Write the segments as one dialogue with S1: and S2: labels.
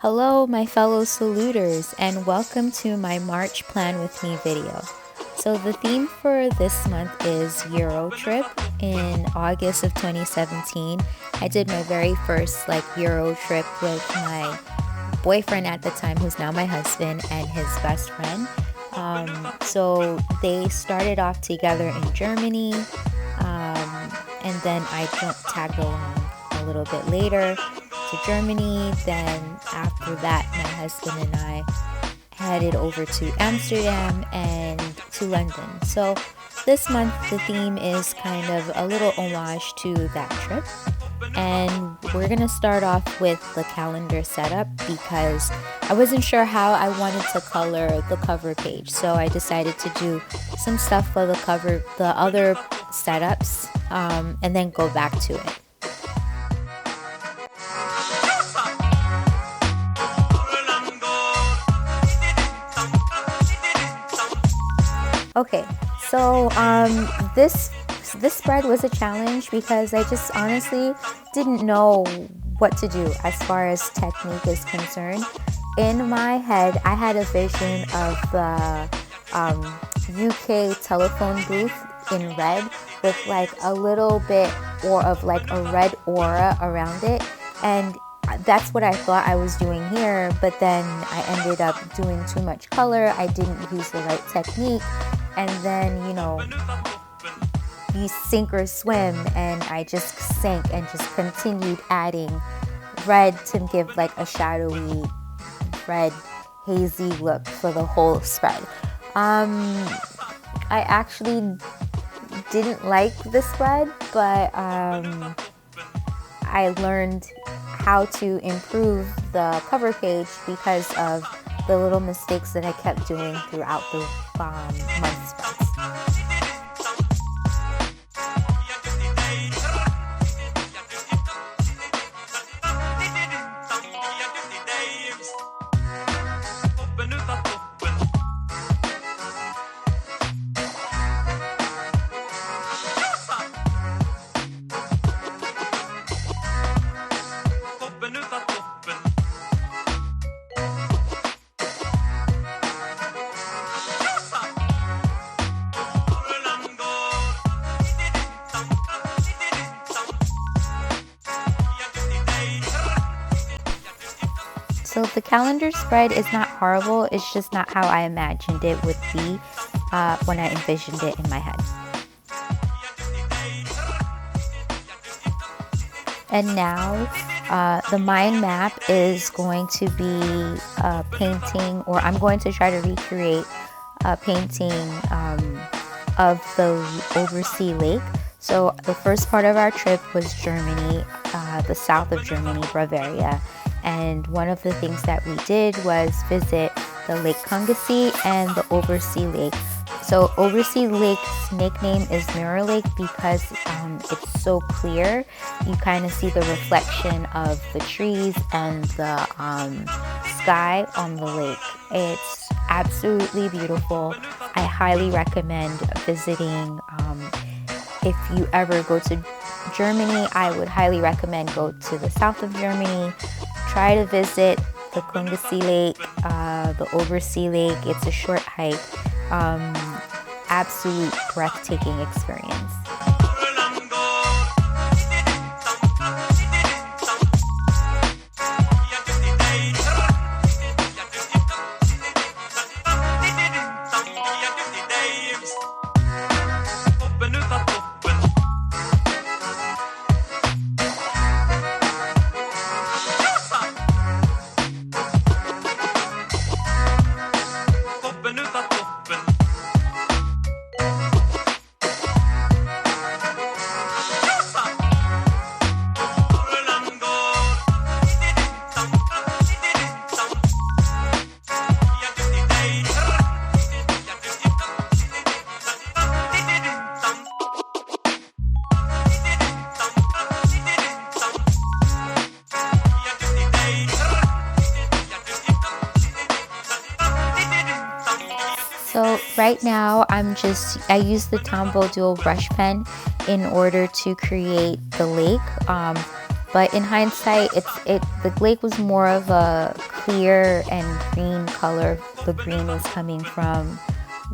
S1: Hello, my fellow saluters, and welcome to my March Plan with Me video. So the theme for this month is Eurotrip. In August of 2017, I did my very first Eurotrip with my boyfriend at the time, who's now my husband, and his best friend. So they started off together in Germany, and then I tagged along a little bit later to Germany. Then after that, my husband and I headed over to Amsterdam and to London. So this month the theme is kind of a little homage to that trip, and we're gonna start off with the calendar setup because I wasn't sure how I wanted to color the cover page, so I decided to do some stuff for the other setups, and then go back to it. Okay, so this spread was a challenge because I just honestly didn't know what to do as far as technique is concerned. In my head, I had a vision of the UK telephone booth in red with a little bit of a red aura around it, and that's what I thought I was doing here, but then I ended up doing too much color. I didn't use the right technique, and then you sink or swim, and I just sank and just continued adding red to give a shadowy red hazy look for the whole spread. I actually didn't like the spread, but I learned how to improve the cover page because of the little mistakes that I kept doing throughout the month spreads. So the calendar spread is not horrible, it's just not how I imagined it would be when I envisioned it in my head. And now the mind map is going to be a painting, or I'm going to try to recreate a painting of the Oversea Lake. So the first part of our trip was Germany, the south of Germany, Bavaria. And one of the things that we did was visit the Lake Kungasee and the Oversea Lake. So Oversea Lake's nickname is Mirror Lake because it's so clear. You kind of see the reflection of the trees and the sky on the lake. It's absolutely beautiful. I highly recommend visiting. If you ever go to Germany, I would highly recommend go to the south of Germany. Try to visit the Kungasee Lake, the Oversea Lake. It's a short hike. Absolute breathtaking experience. So right now I use the Tombow dual brush pen in order to create the lake. But in hindsight, the lake was more of a clear and green color. The green was coming from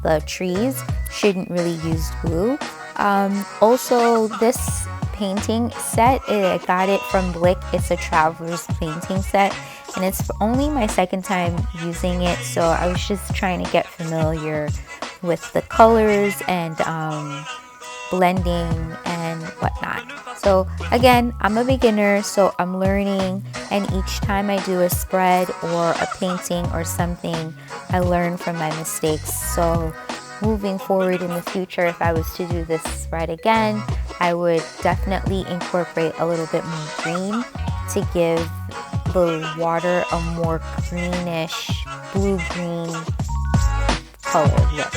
S1: the trees. Shouldn't really use glue. Also, this painting set, I got it from Blick. It's a traveler's painting set, and it's only my second time using it, so I was just trying to get familiar with the colors and blending and whatnot. So again, I'm a beginner, so I'm learning, and each time I do a spread or a painting or something, I learn from my mistakes. So moving forward in the future, if I was to do this spread again, I would definitely incorporate a little bit more green to give the water a more greenish, blue-green color look.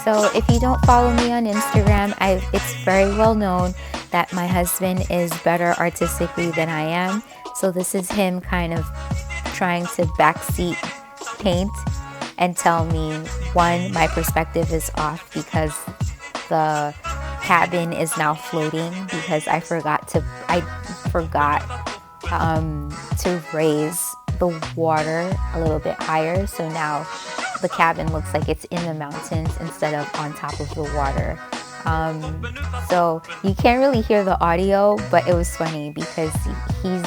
S1: So if you don't follow me on Instagram, it's very well known that my husband is better artistically than I am. So this is him kind of trying to backseat paint and tell me, one, my perspective is off because the cabin is now floating because I forgot to raise the water a little bit higher. So now the cabin looks like it's in the mountains instead of on top of the water. So you can't really hear the audio, but it was funny because he's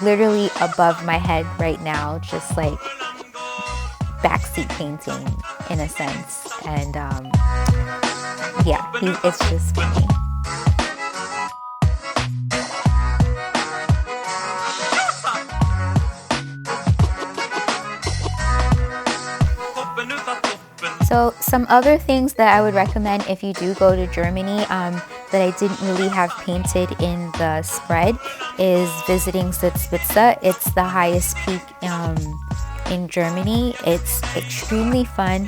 S1: literally above my head right now, just like backseat painting in a sense. And yeah, it's just funny. So some other things that I would recommend if you do go to Germany that I didn't really have painted in the spread is visiting Zugspitze. It's the highest peak in Germany. It's extremely fun.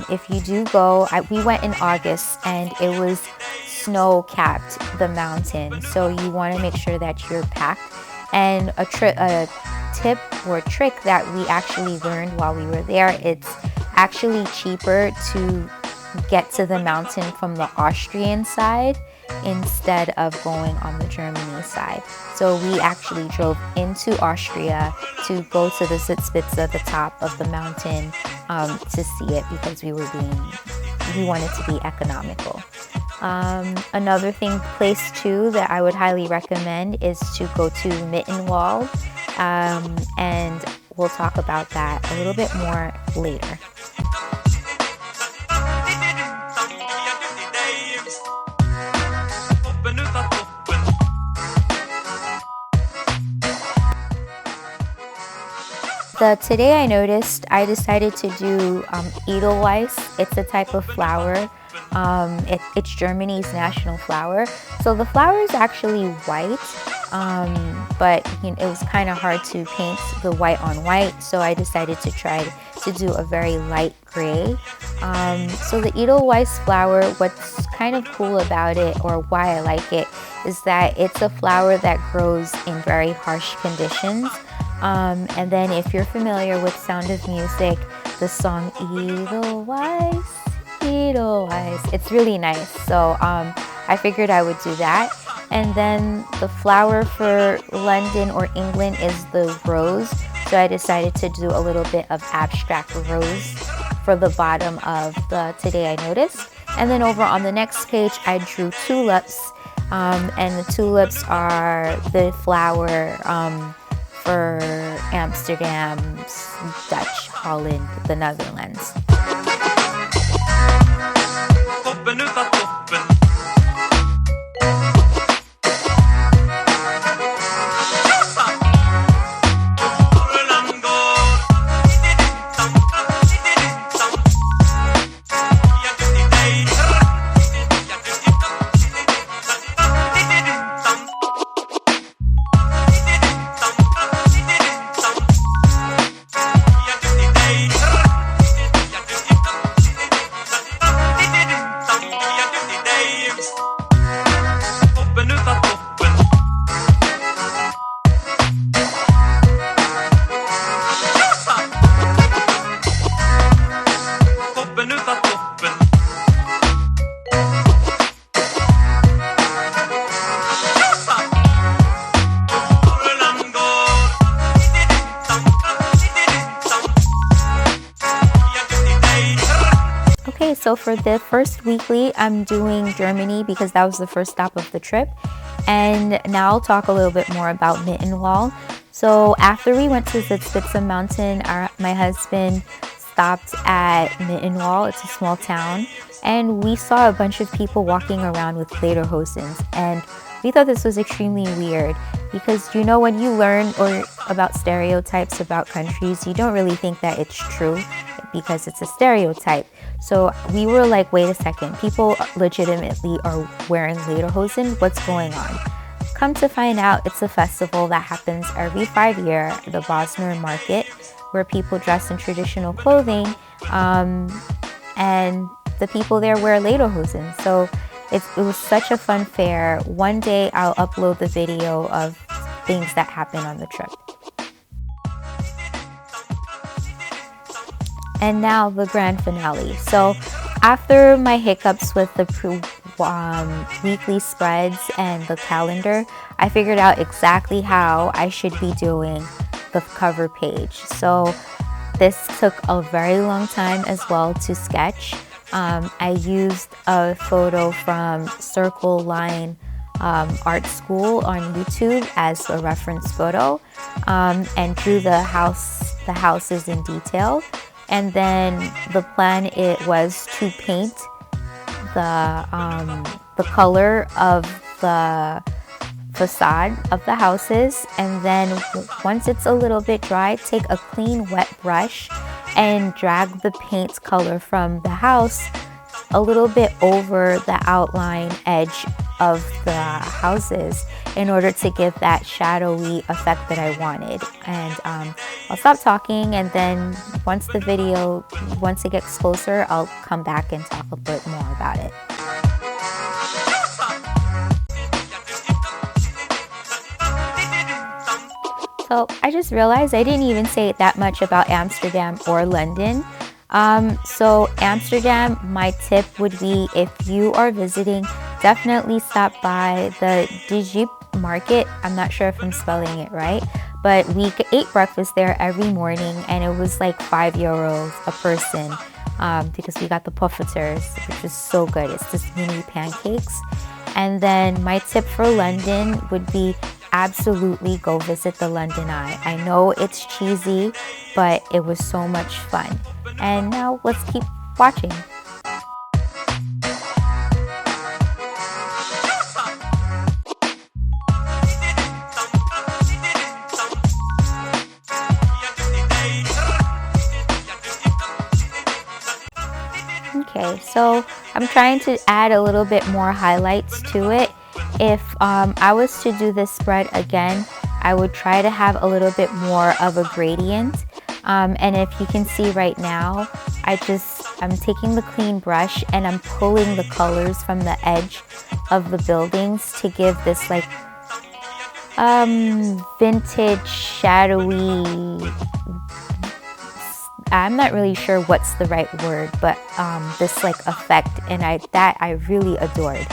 S1: If you do go, we went in August and it was snow-capped, the mountain. So you want to make sure that you're packed. And a tip or trick that we actually learned while we were there, it's actually cheaper to get to the mountain from the Austrian side instead of going on the Germany side. So we actually drove into Austria to go to the Zugspitze, the top of the mountain, to see it because we wanted to be economical. Another place too that I would highly recommend is to go to Mittenwald, and we'll talk about that a little bit more later. Today I decided to do Edelweiss. It's a type of flower. It's Germany's national flower. So the flower is actually white, but it was kind of hard to paint the white on white. So I decided to try to do a very light gray. So the Edelweiss flower, what's kind of cool about it, or why I like it, is that it's a flower that grows in very harsh conditions. And then if you're familiar with Sound of Music, the song Edelweiss, Edelweiss, it's really nice. So I figured I would do that. And then the flower for London or England is the rose. So I decided to do a little bit of abstract rose for the bottom of the Today I Noticed. And then over on the next page, I drew tulips. And the tulips are the flower for Amsterdam, Dutch, Holland, the Netherlands. so for the first weekly, I'm doing Germany because that was the first stop of the trip. And now I'll talk a little bit more about Mittenwald. So after we went to the Spitze Mountain, my husband stopped at Mittenwald. It's a small town. And we saw a bunch of people walking around with lederhosens. And we thought this was extremely weird because, you know, when you learn or about stereotypes about countries, you don't really think that it's true because it's a stereotype. So we were like, wait a second, people legitimately are wearing lederhosen. What's going on? Come to find out, it's a festival that happens every 5 years, the Bosner Market, where people dress in traditional clothing, and the people there wear lederhosen. So it was such a fun fair. One day I'll upload the video of things that happen on the trip. And now the grand finale. So after my hiccups with the weekly spreads and the calendar, I figured out exactly how I should be doing the cover page. So this took a very long time as well to sketch. I used a photo from Circle Line Art School on YouTube as a reference photo, and drew the houses in detail. And then the plan was to paint the color of the facade of the houses, and then once it's a little bit dry, take a clean wet brush and drag the paint color from the house a little bit over the outline edge of the houses in order to give that shadowy effect that I wanted. And I'll stop talking, and then once it gets closer, I'll come back and talk a bit more about it. So I just realized I didn't even say that much about Amsterdam or London. So Amsterdam, my tip would be, if you are visiting, definitely stop by the Digip market. I'm not sure if I'm spelling it right, but we ate breakfast there every morning, and it was like €5 a person, because we got the poffertjes, which was so good. It's just mini pancakes. And then my tip for London would be, absolutely go visit the London Eye. I know it's cheesy, but it was so much fun. And now let's keep watching. Okay, so I'm trying to add a little bit more highlights to it. If I was to do this spread again, I would try to have a little bit more of a gradient. And if you can see right now, I'm taking the clean brush and I'm pulling the colors from the edge of the buildings to give this like vintage, shadowy, I'm not really sure what's the right word, but this like effect, and I really adored.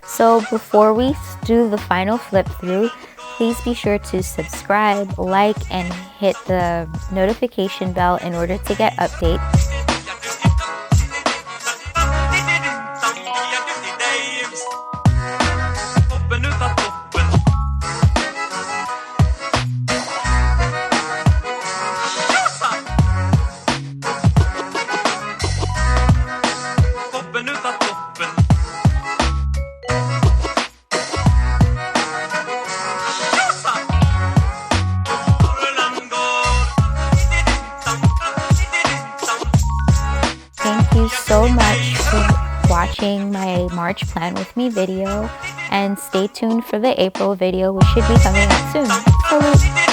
S1: So before we do the final flip through, please be sure to subscribe, like, and hit the notification bell in order to get updates. Thank you so much for watching my March Plan With Me video, and stay tuned for the April video, which should be coming out soon. Salut!